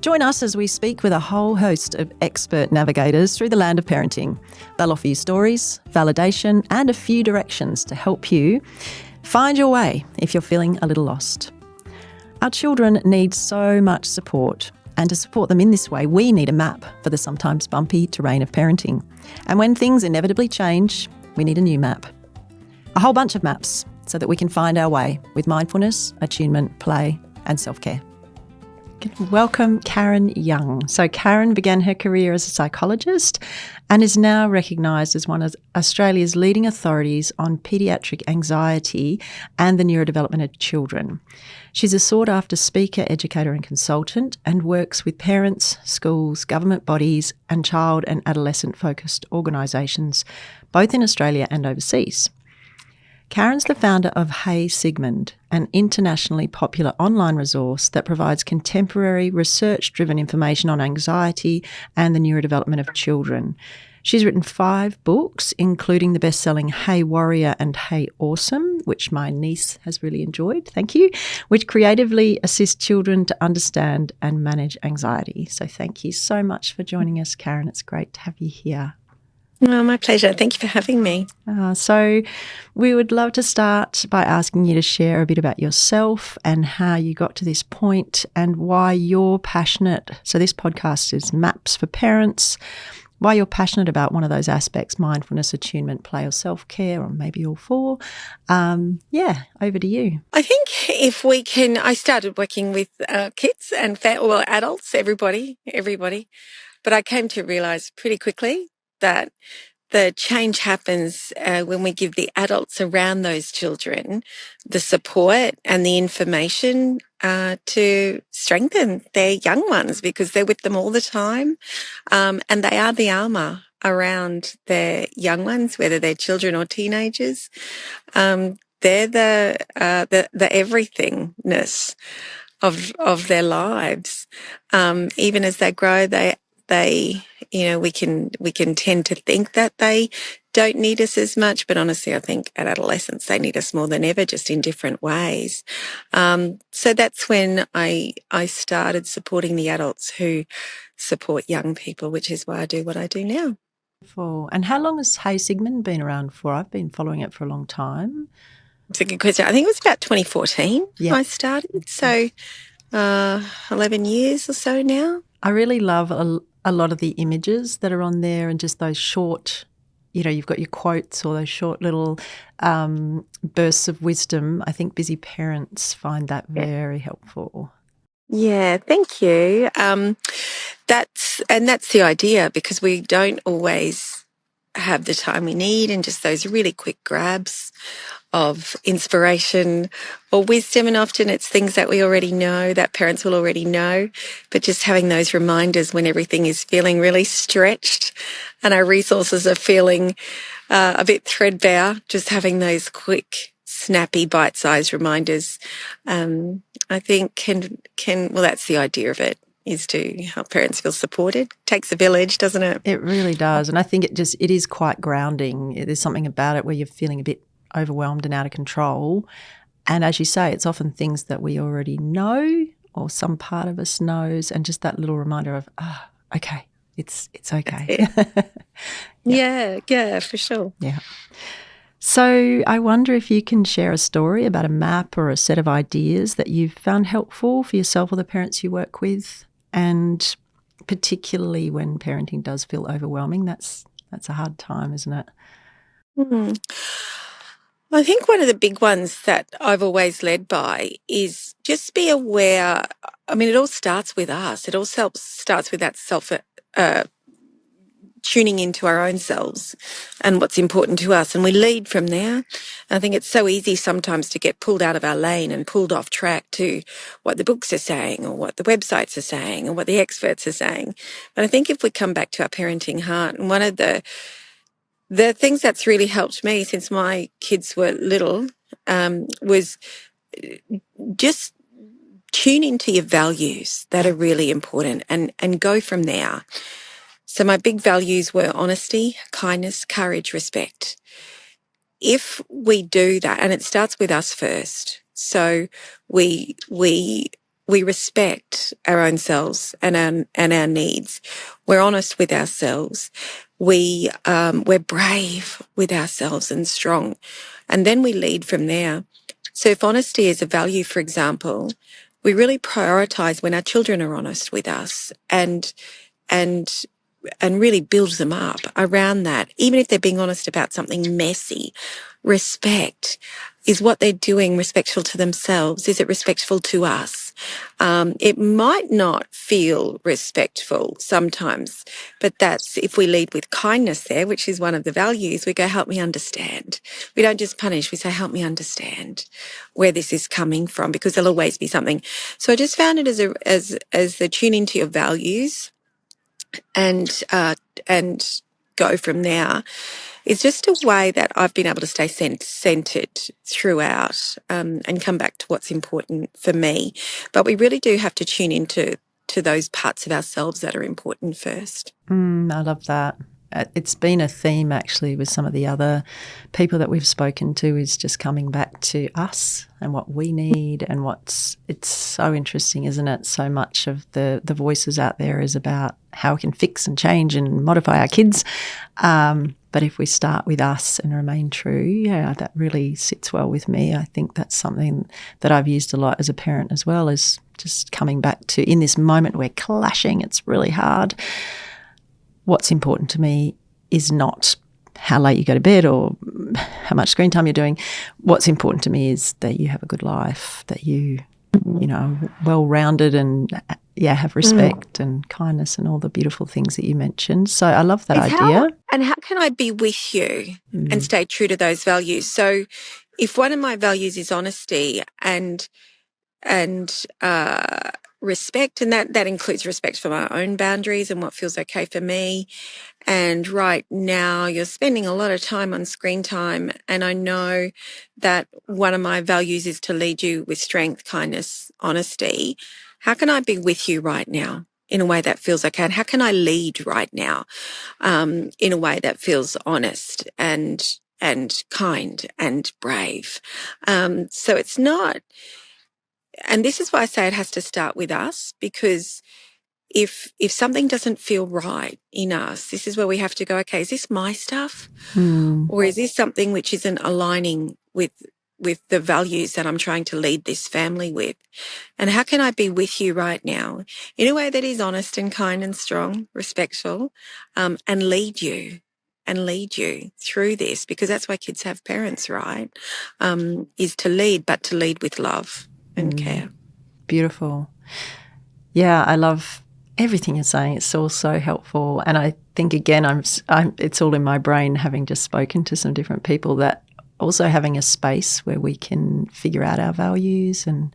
Join us as we speak with a whole host of expert navigators through the land of parenting. They'll offer you stories, validation, and a few directions to help you find your way if you're feeling a little lost. Our children need so much support, and to support them in this way, we need a map for the sometimes bumpy terrain of parenting. And when things inevitably change, we need a new map. A whole bunch of maps so that we can find our way with mindfulness, attunement, play, and self-care. Welcome Karen Young. So Karen began her career as a psychologist and is now recognised as one of Australia's leading authorities on paediatric anxiety and the neurodevelopment of children. She's a sought-after speaker, educator and consultant and works with parents, schools, government bodies and child and adolescent-focused organisations, both in Australia and overseas. Karen's the founder of Hey Sigmund, an internationally popular online resource that provides contemporary research-driven information on anxiety and the neurodevelopment of children. She's written 5 books, including the bestselling Hey Warrior and Hey Awesome, which my niece has really enjoyed, thank you, which creatively assist children to understand and manage anxiety. So thank you so much for joining us, Karen. It's great to have you here. Oh, my pleasure. Thank you for having me. So we would love to start by asking you to share a bit about yourself and how you got to this point and why you're passionate. So this podcast is Maps for Parents, why you're passionate about one of those aspects, mindfulness, attunement, play or self-care, or maybe all 4. Over to you. I think if we can, I started working with kids and adults, everybody, but I came to realise pretty quickly that the change happens when we give the adults around those children the support and the information to strengthen their young ones, because they're with them all the time, and they are the armour around their young ones, whether they're children or teenagers. They're the everythingness of their lives. Even as they grow, we can tend to think that they don't need us as much, but honestly, I think at adolescence they need us more than ever, just in different ways. So that's when I started supporting the adults who support young people, which is why I do what I do now. And how long has Hey Sigmund been around for? I've been following it for a long time. It's a good question. I think it was about 2014 I started, so 11 years or so now. I really love a lot of the images that are on there and just those short, you've got your quotes or those short little bursts of wisdom. I think busy parents find that very helpful. Yeah, thank you. That's the idea, because we don't always have the time we need and just those really quick grabs of inspiration or wisdom, and often it's things that we already know, that parents will already know, but just having those reminders when everything is feeling really stretched and our resources are feeling a bit threadbare, just having those quick, snappy, bite-sized reminders, I think that's the idea of it, is to help parents feel supported. It takes a village, doesn't it? It really does. And I think it is quite grounding. There's something about it where you're feeling a bit overwhelmed and out of control. And as you say, it's often things that we already know or some part of us knows, and just that little reminder of, okay, it's okay. Yeah, for sure. Yeah. So I wonder if you can share a story about a map or a set of ideas that you've found helpful for yourself or the parents you work with, and particularly when parenting does feel overwhelming. That's a hard time, isn't it? I think one of the big ones that I've always led by is just be aware. I mean, it all starts with us. It all starts with that tuning into our own selves and what's important to us, and we lead from there. I think it's so easy sometimes to get pulled out of our lane and pulled off track to what the books are saying or what the websites are saying or what the experts are saying. But I think if we come back to our parenting heart, and one of the things that's really helped me since my kids were little was just tune into your values that are really important and go from there. So my big values were honesty, kindness, courage, respect. If we do that, and it starts with us first, so we we respect our own selves and our needs. We're honest with ourselves. We're brave with ourselves and strong, and then we lead from there. So if honesty is a value, for example, we really prioritize when our children are honest with us and and really build them up around that. Even if they're being honest about something messy, respect. Is what they're doing respectful to themselves? Is it respectful to us? It might not feel respectful sometimes, but that's if we lead with kindness there, which is one of the values, we go, help me understand. We don't just punish, we say, help me understand where this is coming from, because there'll always be something. So I just found it as the tune into your values and go from there. It's just a way that I've been able to stay centered throughout and come back to what's important for me. But we really do have to tune into those parts of ourselves that are important first. I love that. It's been a theme actually with some of the other people that we've spoken to, is just coming back to us and what we need and it's so interesting, isn't it? So much of the voices out there is about how we can fix and change and modify our kids. But if we start with us and remain true, yeah, that really sits well with me. I think that's something that I've used a lot as a parent as well, is just coming back to, in this moment we're clashing, it's really hard. What's important to me is not how late you go to bed or how much screen time you're doing. What's important to me is that you have a good life, that you know, well-rounded and, have respect and kindness and all the beautiful things that you mentioned. So I love that idea. How can I be with you and stay true to those values? So if one of my values is honesty and respect, and that includes respect for my own boundaries and what feels okay for me. And right now you're spending a lot of time on screen time, and I know that one of my values is to lead you with strength, kindness, honesty. How can I be with you right now in a way that feels okay? And how can I lead right now in a way that feels honest and kind and brave? So it's not. And this is why I say it has to start with us, because if something doesn't feel right in us, this is where we have to go, okay, is this my stuff? Or is this something which isn't aligning with the values that I'm trying to lead this family with? And how can I be with you right now in a way that is honest and kind and strong, respectful, and lead you through this? Because that's why kids have parents, right? Is to lead, but to lead with love and care. Beautiful. Yeah, I love everything you're saying. It's all so helpful. And I think, again, it's all in my brain, having just spoken to some different people, that also having a space where we can figure out our values and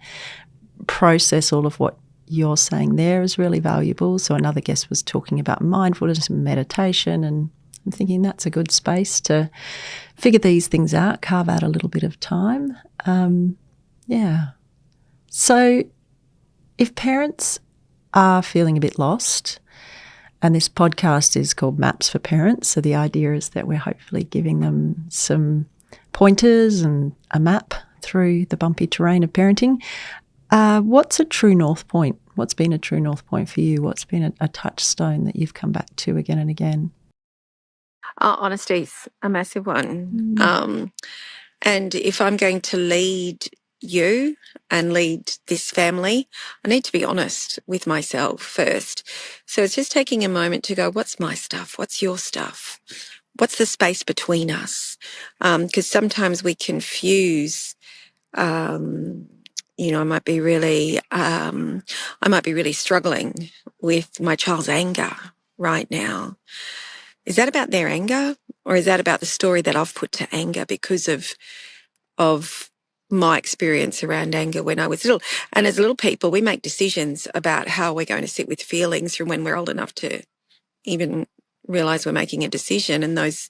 process all of what you're saying there is really valuable. So another guest was talking about mindfulness and meditation, and I'm thinking that's a good space to figure these things out, carve out a little bit of time. So if parents are feeling a bit lost, and this podcast is called Maps for Parents, so the idea is that we're hopefully giving them some pointers and a map through the bumpy terrain of parenting. What's a true north point? What's been a true north point for you? What's been a touchstone that you've come back to again and again? Honesty's a massive one. And if I'm going to lead you and lead this family, I need to be honest with myself first. So it's just taking a moment to go, what's my stuff? What's your stuff? What's the space between us? Because sometimes we confuse, I might be really struggling with my child's anger right now. Is that about their anger, or is that about the story that I've put to anger because of my experience around anger when I was little? And as little people, we make decisions about how we're going to sit with feelings from when we're old enough to even realize we're making a decision, and those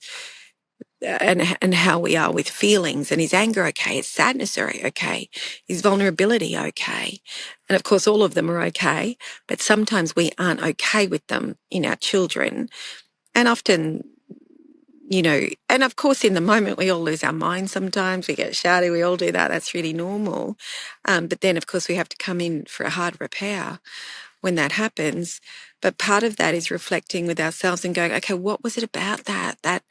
and how we are with feelings. And is anger okay? Is sadness okay? Is vulnerability okay? And of course, all of them are okay, but sometimes we aren't okay with them in our children. And often and of course in the moment we all lose our mind sometimes, we get shouty, we all do that, that's really normal. But then of course we have to come in for a hard repair when that happens. But part of that is reflecting with ourselves and going, okay, what was it about that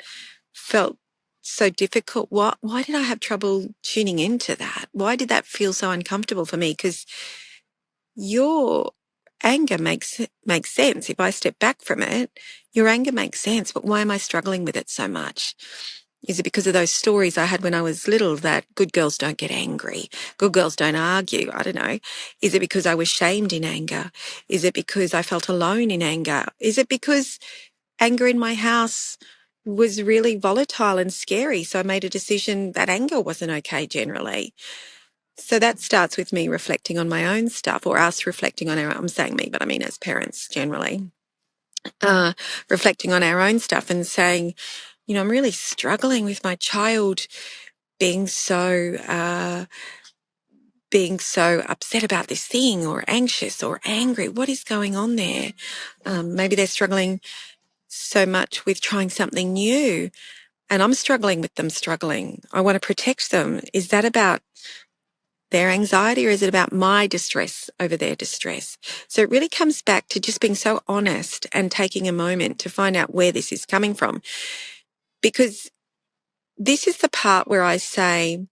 felt so difficult? Why did I have trouble tuning into that? Why did that feel so uncomfortable for me? Because your anger makes sense. If I step back from it, your anger makes sense. But why am I struggling with it so much? Is it because of those stories I had when I was little that good girls don't get angry, good girls don't argue? I don't know. Is it because I was shamed in anger? Is it because I felt alone in anger? Is it because anger in my house was really volatile and scary? So I made a decision that anger wasn't okay generally. So that starts with me reflecting on my own stuff, or us reflecting on I'm saying me, but I mean as parents generally, reflecting on our own stuff and saying, I'm really struggling with my child being so upset about this thing, or anxious or angry. What is going on there? Maybe they're struggling so much with trying something new, and I'm struggling with them struggling. I want to protect them. Is that about their anxiety, or is it about my distress over their distress? So it really comes back to just being so honest and taking a moment to find out where this is coming from. Because this is the part where I say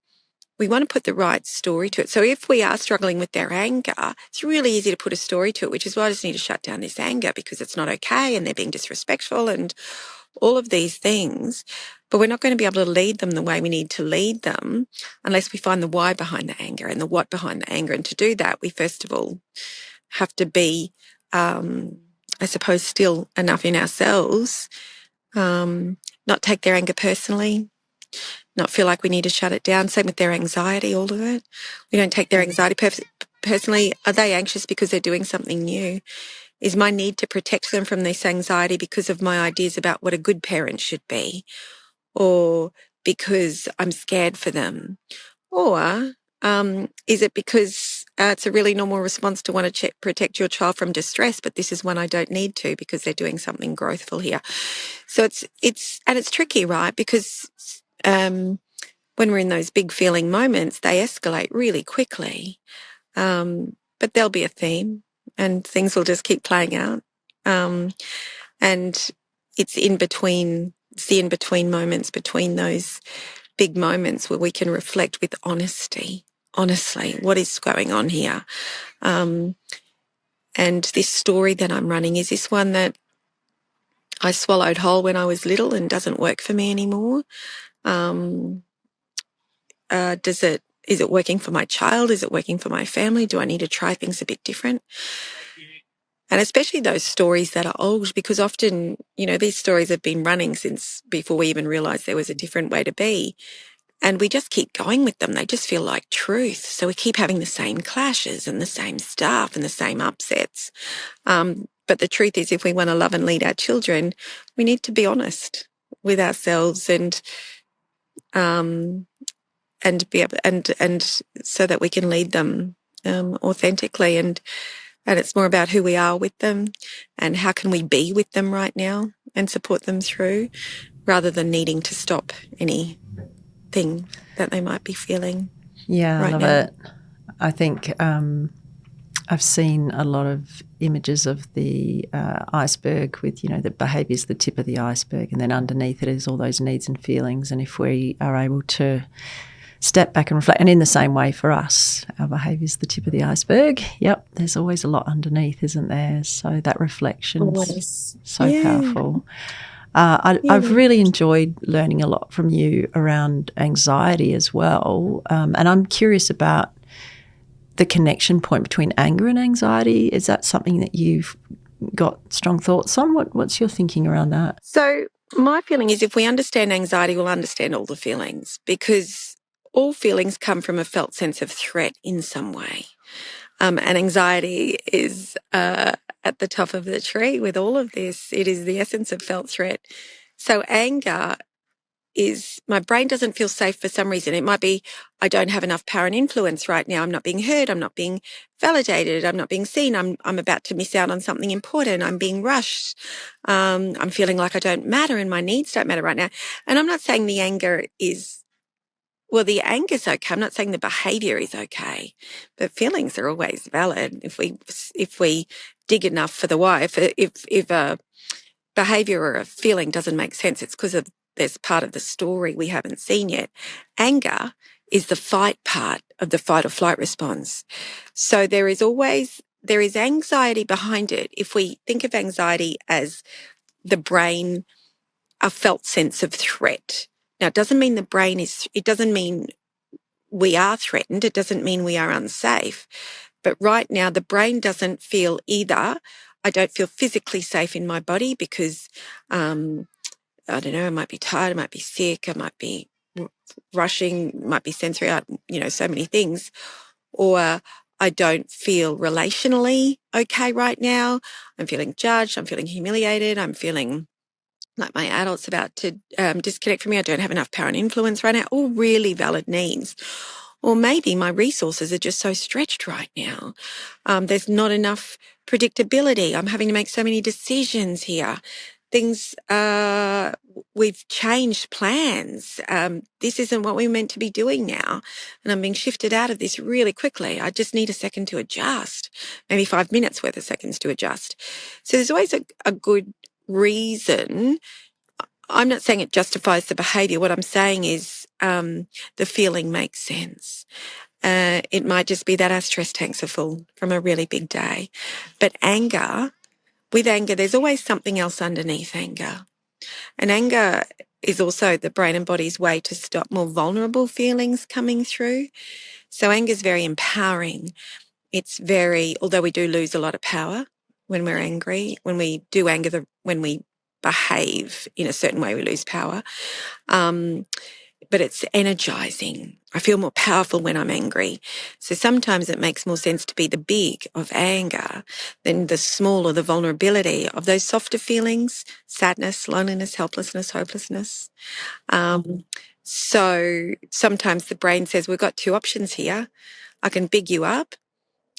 we want to put the right story to it. So if we are struggling with their anger, it's really easy to put a story to it, which is why I just need to shut down this anger because it's not okay and they're being disrespectful and all of these things. But we're not going to be able to lead them the way we need to lead them unless we find the why behind the anger and the what behind the anger. And to do that, we first of all have to be, I suppose, still enough in ourselves, not take their anger personally, not feel like we need to shut it down. Same with their anxiety, all of it. We don't take their anxiety personally. Are they anxious because they're doing something new? Is my need to protect them from this anxiety because of my ideas about what a good parent should be? Or because I'm scared for them? Or is it because it's a really normal response to want to protect your child from distress, but this is one I don't need to because they're doing something growthful here? So it's tricky, right? Because when we're in those big feeling moments, they escalate really quickly. But there'll be a theme and things will just keep playing out. And it's the in between moments between those big moments where we can reflect with honesty. Honestly, what is going on here? And this story that I'm running, is this one that I swallowed whole when I was little and doesn't work for me anymore? Is it working for my child? Is it working for my family? Do I need to try things a bit different? And especially those stories that are old, because often, these stories have been running since before we even realized there was a different way to be. And we just keep going with them. They just feel like truth. So we keep having the same clashes and the same stuff and the same upsets. But the truth is, if we want to love and lead our children, we need to be honest with ourselves and be able, and so that we can lead them authentically. And it's more about who we are with them and how can we be with them right now and support them through, rather than needing to stop anything that they might be feeling. Yeah, right I love now. it. I think I've seen a lot of images of the iceberg with, the behaviour is the tip of the iceberg, and then underneath it is all those needs and feelings. And if we are able to step back and reflect, and in the same way for us, our behaviour is the tip of the iceberg. Yep, there's always a lot underneath, isn't there? So that reflection is so powerful. I've really enjoyed learning a lot from you around anxiety as well. And I'm curious about the connection point between anger and anxiety. Is that something that you've got strong thoughts on? What's your thinking around that? So my feeling is if we understand anxiety, we'll understand all the feelings, because all feelings come from a felt sense of threat in some way. And anxiety is at the top of the tree with all of this. It is the essence of felt threat. So anger is my brain doesn't feel safe for some reason. It might be I don't have enough power and influence right now. I'm not being heard. I'm not being validated. I'm not being seen. I'm about to miss out on something important. I'm being rushed. I'm feeling like I don't matter and my needs don't matter right now. And I'm not saying the anger is, well, the anger's okay. I'm not saying the behavior is okay, but feelings are always valid if we dig enough for the why. If a behavior or a feeling doesn't make sense, it's because there's part of the story we haven't seen yet. Anger is the fight part of the fight or flight response. So there is anxiety behind it. If we think of anxiety as the brain, a felt sense of threat. Now, it doesn't mean it doesn't mean we are threatened. It doesn't mean we are unsafe. But right now, the brain doesn't feel either. I don't feel physically safe in my body because, I don't know, I might be tired, I might be sick, I might be rushing, might be sensory, so many things. Or I don't feel relationally okay right now. I'm feeling judged. I'm feeling humiliated. I'm feeling like my adult's about to disconnect from me. I don't have enough power and influence right now. All really valid needs. Or maybe my resources are just so stretched right now. There's not enough predictability. I'm having to make so many decisions here. We've changed plans. This isn't what we meant to be doing now. And I'm being shifted out of this really quickly. I just need a second to adjust, maybe 5 minutes worth of seconds to adjust. So there's always a good reason. I'm not saying it justifies the behavior. What I'm saying is the feeling makes sense. It might just be that our stress tanks are full from a really big day. But with anger, there's always something else underneath anger. And anger is also the brain and body's way to stop more vulnerable feelings coming through. So anger is very empowering. Although we do lose a lot of power when we're angry, when we do anger, when we behave in a certain way, we lose power. But it's energizing. I feel more powerful when I'm angry. So sometimes it makes more sense to be the big of anger than the small or the vulnerability of those softer feelings, sadness, loneliness, helplessness, hopelessness. So sometimes the brain says, we've got two options here. I can big you up,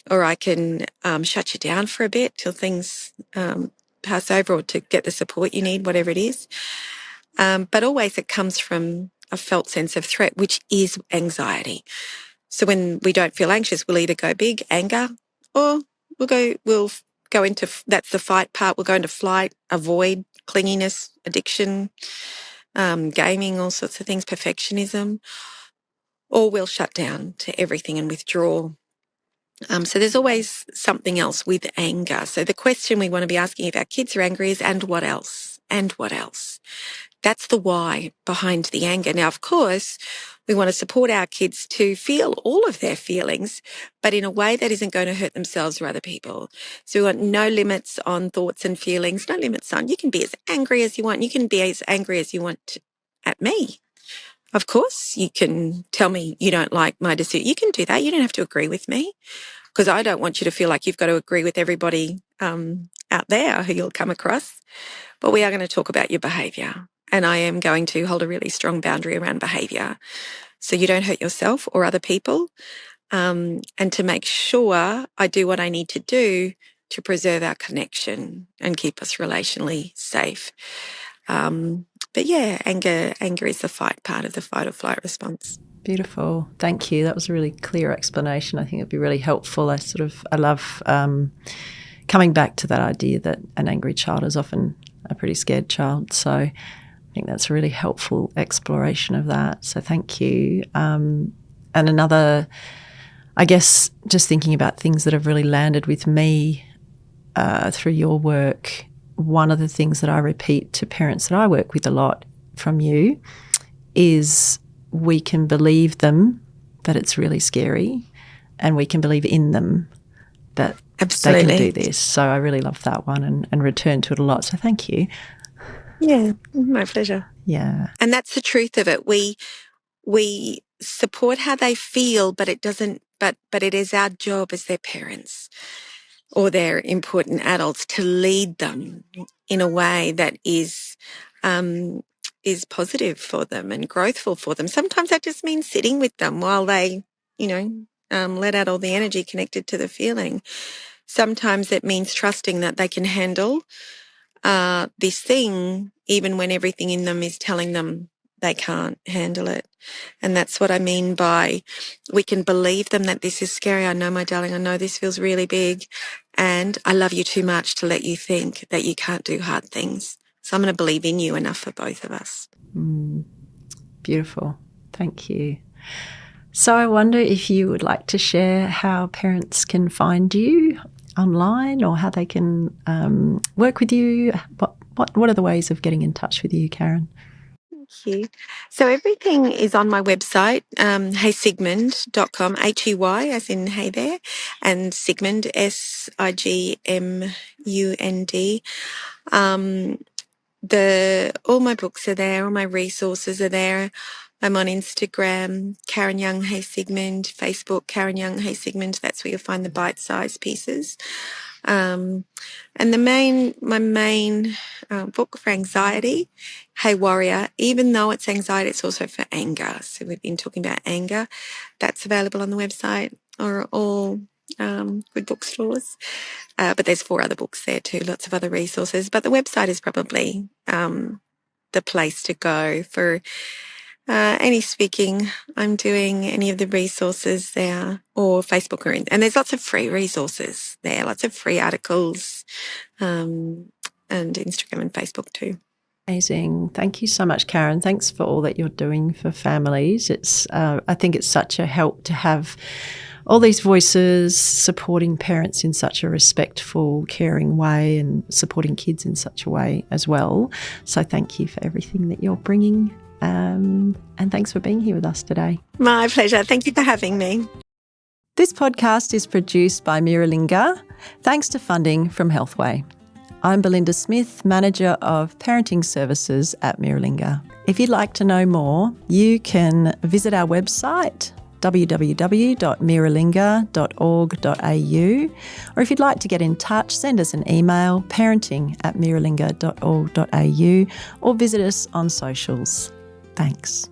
or I can shut you down for a bit till things pass over, or to get the support you need, whatever it is. But always it comes from a felt sense of threat, which is anxiety. So when we don't feel anxious, we'll either go big, anger, or we'll go into, that's the fight part. We'll go into flight, avoid, clinginess, addiction, gaming, all sorts of things, perfectionism, or we'll shut down to everything and withdraw. So there's always something else with anger. So the question we want to be asking if our kids are angry is, and what else? And what else? That's the why behind the anger. Now, of course, we want to support our kids to feel all of their feelings, but in a way that isn't going to hurt themselves or other people. So we want no limits on thoughts and feelings, no limits on, you can be as angry as you want. You can be as angry as you want at me. Of course, you can tell me you don't like my decision. You can do that. You don't have to agree with me, because I don't want you to feel like you've got to agree with everybody out there who you'll come across. But we are going to talk about your behaviour, and I am going to hold a really strong boundary around behaviour so you don't hurt yourself or other people, and to make sure I do what I need to do to preserve our connection and keep us relationally safe. But yeah, anger is the fight part of the fight or flight response. Beautiful. Thank you. That was a really clear explanation. I think it'd be really helpful. I love coming back to that idea that an angry child is often a pretty scared child. So I think that's a really helpful exploration of that. So thank you. And another, I guess, just thinking about things that have really landed with me through your work, one of the things that I repeat to parents that I work with a lot from you is we can believe them that it's really scary, and we can believe in them that Absolutely. they can do this. So I really love that one and return to it a lot. So thank you. Yeah, my pleasure. Yeah. And that's the truth of it. We support how they feel, but it doesn't. But it is our job as their parents or their important adults to lead them in a way that is is positive for them and growthful for them. Sometimes that just means sitting with them while they, let out all the energy connected to the feeling. Sometimes it means trusting that they can handle this thing, even when everything in them is telling them they can't handle it. And that's what I mean by we can believe them that this is scary. I know, my darling, I know this feels really big, and I love you too much to let you think that you can't do hard things. So I'm going to believe in you enough for both of us. Beautiful. Thank you. So I wonder if you would like to share how parents can find you online, or how they can work with you. What are the ways of getting in touch with you, Karen? Thank you. So everything is on my website, heysigmund.com, Hey as in hey there, and Sigmund, Sigmund. All my books are there, all my resources are there. I'm on Instagram, Karen Young Hey Sigmund, Facebook, Karen Young Hey Sigmund. That's where you'll find the bite-sized pieces. And my main book for anxiety, Hey Warrior, even though it's anxiety, it's also for anger. So we've been talking about anger. That's available on the website or all good bookstores. But there's 4 other books there too, lots of other resources. But the website is probably the place to go for any speaking I'm doing, any of the resources there, or Facebook, and there's lots of free resources there, lots of free articles, and Instagram and Facebook too. Amazing. Thank you so much, Karen. Thanks for all that you're doing for families. I think it's such a help to have all these voices supporting parents in such a respectful, caring way, and supporting kids in such a way as well. So thank you for everything that you're bringing. And thanks for being here with us today. My pleasure. Thank you for having me. This podcast is produced by Miralinga, thanks to funding from Healthway. I'm Belinda Smith, Manager of Parenting Services at Miralinga. If you'd like to know more, you can visit our website, www.miralinga.org.au, or if you'd like to get in touch, send us an email, parenting@miralinga.org.au, or visit us on socials. Thanks.